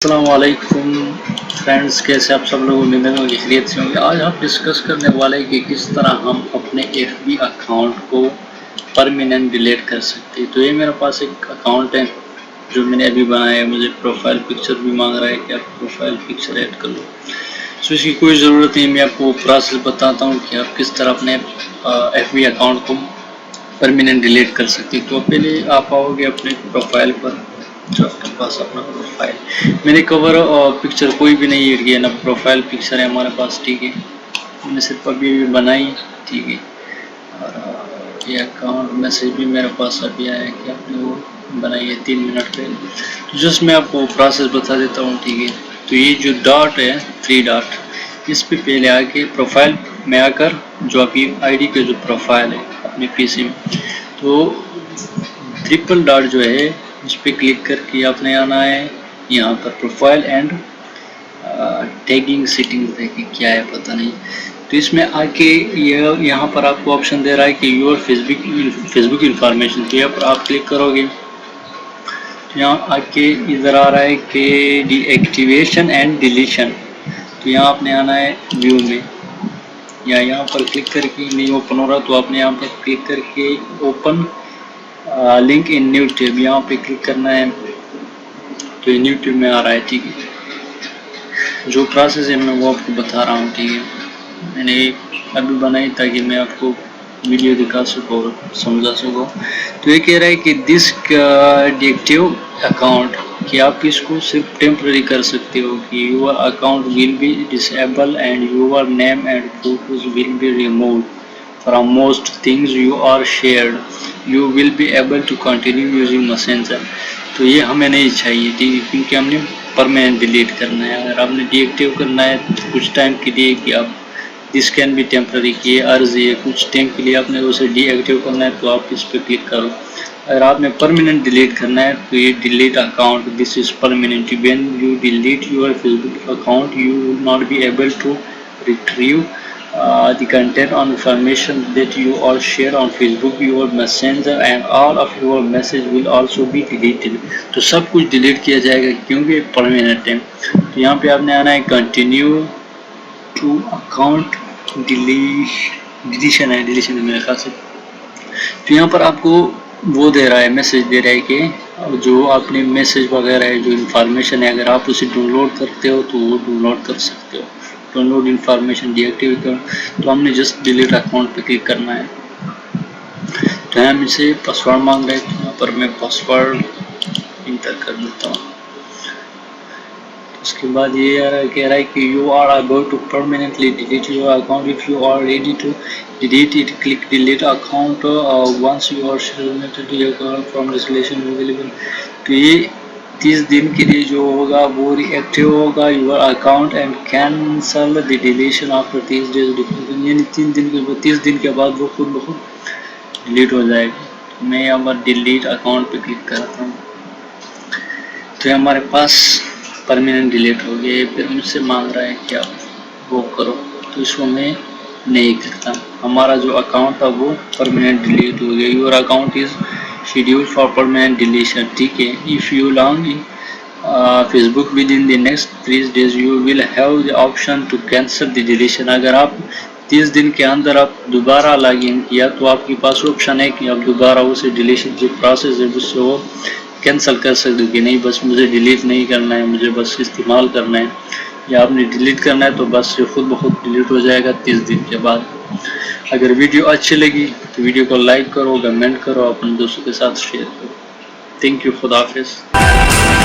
अस्सलामुअलैकुम फ्रेंड्स, कैसे आप सब लोग? उम्मीद है कि खैरियत से होंगे। आज हम डिस्कस करने वाले हैं कि किस तरह हम अपने एफबी अकाउंट को परमानेंट डिलीट कर सकते हैं। तो ये मेरे पास एक अकाउंट है जो मैंने अभी बनाया है। मुझे प्रोफाइल पिक्चर भी मांग रहा है कि आप प्रोफाइल पिक्चर ऐड कर लो। तो इसकी कोई ज़रूरत नहीं, मैं आपको प्रोसेस बताता हूँ कि आप किस तरह अपने एफबी अकाउंट को परमानेंट डिलीट कर सकते हैं। तो पहले आप आओगे अपने प्रोफाइल पर, जो आपके पास अपना प्रोफाइल, मैंने कवर पिक्चर कोई भी नहीं ऐड किया ना, प्रोफाइल पिक्चर है हमारे पास, ठीक है। मैंने सिर्फ अभी बनाई, ठीक है। और ये अकाउंट मैसेज भी मेरे पास अभी आया कि आपने वो बनाई है 3 मिनट पहले। तो जस्ट मैं आपको प्रोसेस बता देता हूँ, ठीक है। तो ये जो डॉट है, 3 डॉट, इस पे पहले आके प्रोफाइल में आकर जो आपकी आईडी के जो प्रोफाइल है अपने पीसी में, तो ट्रिपल डॉट जो है उस पर क्लिक करके आपने आना है यहाँ पर प्रोफाइल एंड टैगिंग सेटिंग्स, देखिए क्या है पता नहीं। तो इसमें आके यहाँ पर आपको ऑप्शन दे रहा है कि योर फेसबुक इंफॉर्मेशन, तो यहाँ पर आप क्लिक करोगे तो यहाँ आके इधर आ रहा है कि डीएक्टिवेशन एंड डिलीशन। तो यहाँ आपने आना है व्यू में, या यहाँ पर क्लिक करके नहीं ओपन हो रहा तो आपने यहाँ पर क्लिक करके open link in new tab, यहाँ पे क्लिक करना है। तो ये न्यू टैब में आ रहा है, ठीक है। जो प्रोसेस है मैं वो आपको बता रहा हूँ, ठीक है। मैंने अभी बनाई ताकि मैं आपको वीडियो दिखा सकूँ और समझा सकूँ। तो ये कह रहा है कि दिस डिएक्टिव अकाउंट, कि आप इसको सिर्फ टेम्पररी कर सकते हो, कि your account will be disable and your name and photos will be removed from most things you are shared, you will be able to continue using messenger। तो ये हमें नहीं चाहिए, ठीक है, क्योंकि हमने परमानेंट डिलीट करना है। अगर आपने डीएक्टिव करना है तो कुछ टाइम के लिए, कि आप दिस कैन बी टेम्पररी, की ये अर्ज है, कुछ टाइम के लिए आपने उसे डीएक्टिव करना है तो आप इस पर क्लिक करो। अगर आपने परमानेंट डिलीट करना है तो ये delete account, this is permanent, when you delete your Facebook account you will not be able to retrieve the content or information that you all share on Facebook, your messenger and all of your message will also be deleted। तो सब कुछ delete किया जाएगा क्योंकि permanent है। तो यहाँ पे आपने आना है कंटिन्यू टू अकाउंट डिलीशन है मेरे ख्याल से। तो यहाँ पर आपको वो दे रहा है, मैसेज दे रहा है कि जो आपने मैसेज वगैरह है, जो इन्फॉर्मेशन है, अगर आप उसे डाउनलोड करते हो तो वो डाउनलोड कर सकते हो। डाउनलोड इन्फॉर्मेशन डीएक्टिवेट कर, तो हमने जस्ट डिलीट अकाउंट पे क्लिक करना है। तो हम इसे पासवर्ड मांग रहे हैं, तो यहाँ पर मैं पासवर्ड इंटर कर देता हूँ। उसके बाद ये कह रहा है कि you are about to permanently delete your account, if you are ready to delete it click delete account once you are from deletion available. तो ये 30 दिन के लिए जो होगा वो रिएक्टिव होगा your account and cancel the deletion after 30 days, यानी 30 दिन के बाद वो खुद ब खुद डिलीट हो जाएगा। मैं यहाँ पर डिलीट अकाउंट पे क्लिक करता हूँ, तो हमारे पास परमानेंट डिलीट हो गया। फिर मुझसे मांग रहा है कि आप वो करो, तो इसको मैं नहीं करता। हमारा जो अकाउंट था वो परमानेंट डिलीट हो गया। Your account is schedule for permanent deletion, ठीक है। If you long in Facebook with in the next 30 days you will have the option to cancel the deletion. अगर आप 30 दिन के अंदर आप दोबारा लॉग इन किया तो आपके पास ऑप्शन है कि आप दोबारा उसे डिलीशन जो प्रोसेस है उससे वो कैंसिल कर सकते हो, कि नहीं बस मुझे डिलीट नहीं करना है, मुझे बस इस्तेमाल करना है, या आपने डिलीट करना है तो बस ये खुद ब खुद डिलीट हो जाएगा 30 दिन के बाद। अगर वीडियो अच्छी लगी तो वीडियो को लाइक करो, कमेंट करो, अपने दोस्तों के साथ शेयर करो। थैंक यू, खुदा हाफिज़।